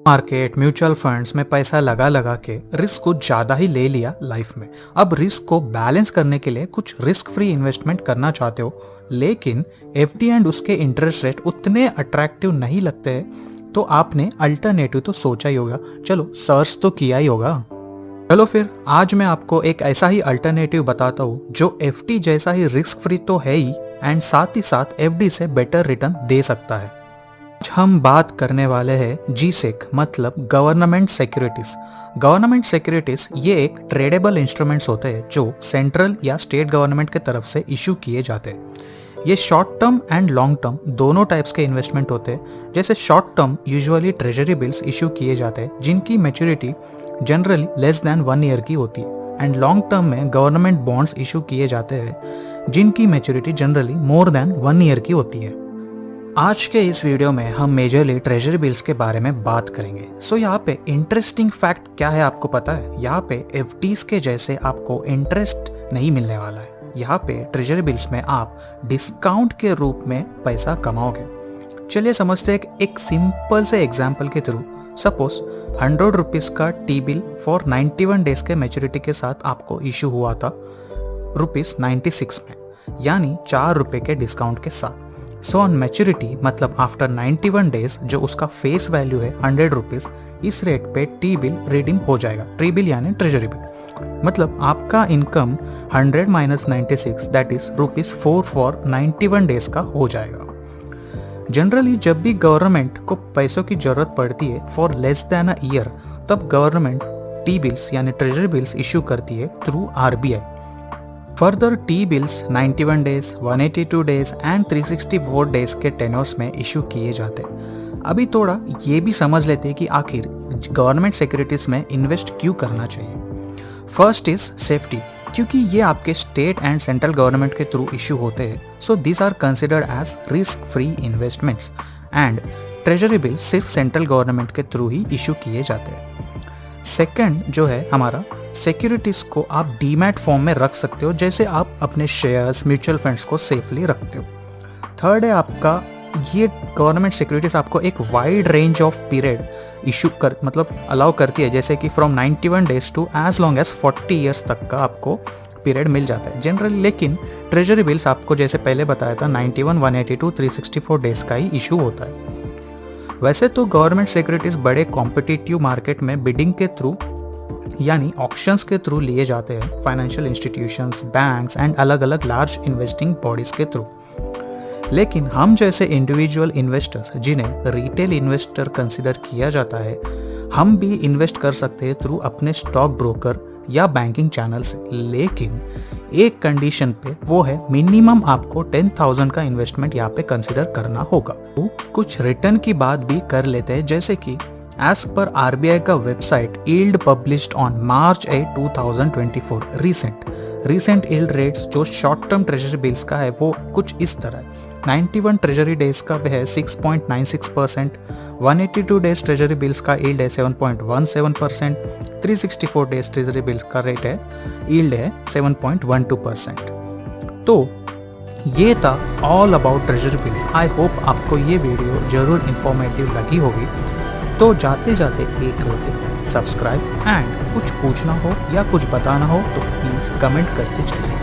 Market mutual funds में पैसा लगा लगा के रिस्क कुछ ज़्यादा ही ले लिया लाइफ में। अब रिस्क को बैलेंस करने के लिए कुछ रिस्क फ्री इन्वेस्टमेंट करना चाहते हो, लेकिन एफडी एंड उसके इंटरेस्ट रेट उतने अट्रैक्टिव नहीं लगते हैं, तो आपने अल्टरनेटिव तो सोचा ही होगा, चलो सर्च तो किया ही होगा। चलो फिर आज मैं आपको एक ऐसा ही अल्टरनेटिव बताता हूँ जो एफडी जैसा ही रिस्क फ्री तो है ही एंड साथ ही साथ एफडी से बेटर रिटर्न दे सकता है। आज हम बात करने वाले हैं जीसेक मतलब गवर्नमेंट सिक्योरिटीज। गवर्नमेंट सिक्योरिटीज ये एक ट्रेडेबल इंस्ट्रूमेंट्स होते हैं जो सेंट्रल या स्टेट गवर्नमेंट के तरफ से इशू किए जाते हैं। ये short term and long term दोनों टाइप्स के इन्वेस्टमेंट होते हैं। जैसे short term usually treasury bills issue किए जाते हैं जिनकी maturity generally less than 1 year की होती है, एंड लॉन्ग टर्म में गवर्नमेंट बॉन्ड्स इशू किए जाते हैं जिनकी maturity generally more than 1 year की होती है। आज के इस वीडियो में हम मेजरली ट्रेजरी बिल्स के बारे में बात करेंगे। सो यहाँ पे इंटरेस्टिंग फैक्ट क्या है आपको पता है? यहाँ पे एफडीज के जैसे आपको इंटरेस्ट नहीं मिलने वाला है। यहाँ पे ट्रेजरी बिल्स में आप डिस्काउंट के रूप में पैसा कमाओगे। चलिए समझते हैं एक सिंपल से एग्जाम्पल के थ्रू। सपोज 100 रुपीज का टी बिल फॉर 91 डेज के मैच्योरिटी के साथ आपको इशू हुआ था ₹96 में, यानी 4 रुपए के डिस्काउंट के साथ। सो ऑन मैच्योरिटी मतलब आफ्टर 91 डेज जो उसका फेस वैल्यू है 100 रुपीज, इस रेट पे टी बिल रिडीम हो जाएगा। टी बिल यानी ट्रेजरी बिल, मतलब आपका income 100 minus 96 that is ₹4 for 91 days का हो जाएगा। जनरली जब भी गवर्नमेंट को पैसों की जरूरत पड़ती है for less than a year, तब गवर्नमेंट टी बिल्स यानी ट्रेजरी बिल्स इशू करती है through RBI. Further T bills 91 days, 182 days and 364 days के टेनर्स में इशू किए जाते हैं। अभी थोड़ा ये भी समझ लेते हैं कि आखिर गवर्नमेंट सिक्योरिटीज में इन्वेस्ट क्यों करना चाहिए। फर्स्ट इज सेफ्टी, क्योंकि ये आपके स्टेट एंड सेंट्रल गवर्नमेंट के थ्रू इशू होते हैं, so this are considered as risk free investments, and treasury bill सिर्फ सेंट्रल गवर्नमेंट के थ्रू ही इशू किए जाते हैं। सेकेंड जो है हमारा, सिक्योरिटीज को आप डीमैट फॉर्म में रख सकते हो, जैसे आप अपने शेयर्स म्यूचुअल फंड्स को सेफली रखते हो। थर्ड है आपका, ये गवर्नमेंट सिक्योरिटीज आपको एक wide range of period issue कर मतलब अलाउ करती है, जैसे कि from 91 days to as long as 40 years तक का आपको पीरियड मिल जाता है जनरली। लेकिन ट्रेजरी बिल्स आपको जैसे पहले बताया था 91, 182, 364 डेज का ही इशू होता है। वैसे तो गवर्नमेंट सिक्योरिटीज बड़े कॉम्पिटिटिव मार्केट में बिडिंग के थ्रू यानी ऑक्शंस के थ्रू लिए जाते हैं, फाइनेंशियल इंस्टीट्यूशंस, बैंक्स एंड अलग अलग लार्ज इन्वेस्टिंग बॉडीज के थ्रू। लेकिन हम जैसे इंडिविजुअल इन्वेस्टर्स जिन्हें रिटेल इन्वेस्टर कंसिडर किया जाता है, हम भी इन्वेस्ट कर सकते हैं थ्रू अपने स्टॉक ब्रोकर या बैंकिंग चैनल से, लेकिन एक कंडीशन पे, वो है मिनिमम आपको 10,000 का इन्वेस्टमेंट यहाँ पे कंसिडर करना होगा। तो कुछ रिटर्न की बात भी कर लेते हैं, जैसे कि As per RBI का website yield published on March 8, 2024 recent yield rates जो शॉर्ट टर्म ट्रेजरी बिल्स का है वो कुछ इस तरह है। 91 ट्रेजरी डेज का है 6.96%, 182 डेज ट्रेजरी बिल्स का yield है 7.17%, 364 डेज ट्रेजरी बिल्स का रेट है yield है 7.12%। तो ये था all about treasury bills. I hope आपको ये वीडियो जरूर इंफॉर्मेटिव लगी होगी। तो जाते जाते एक लाइक, सब्सक्राइब एंड कुछ पूछना हो या कुछ बताना हो तो प्लीज़ कमेंट करते चलिए।